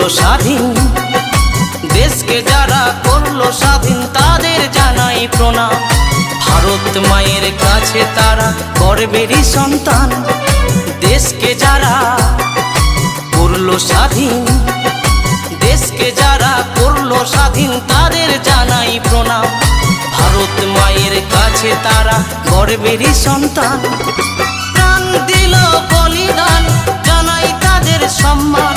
স্বাধীন। দেশকে যারা করলো স্বাধীন তাদের জানাই প্রণাম। ভারত মায়ের কাছে তারা গর্বেরই সন্তান। দেশকে যারা করলো স্বাধীন, দেশকে যারা করলো স্বাধীন তাদের জানাই প্রণাম। ভারত মায়ের কাছে তারা গর্বেরই সন্তান। প্রাণ দিল বলিদান, জানাই তাদের সম্মান।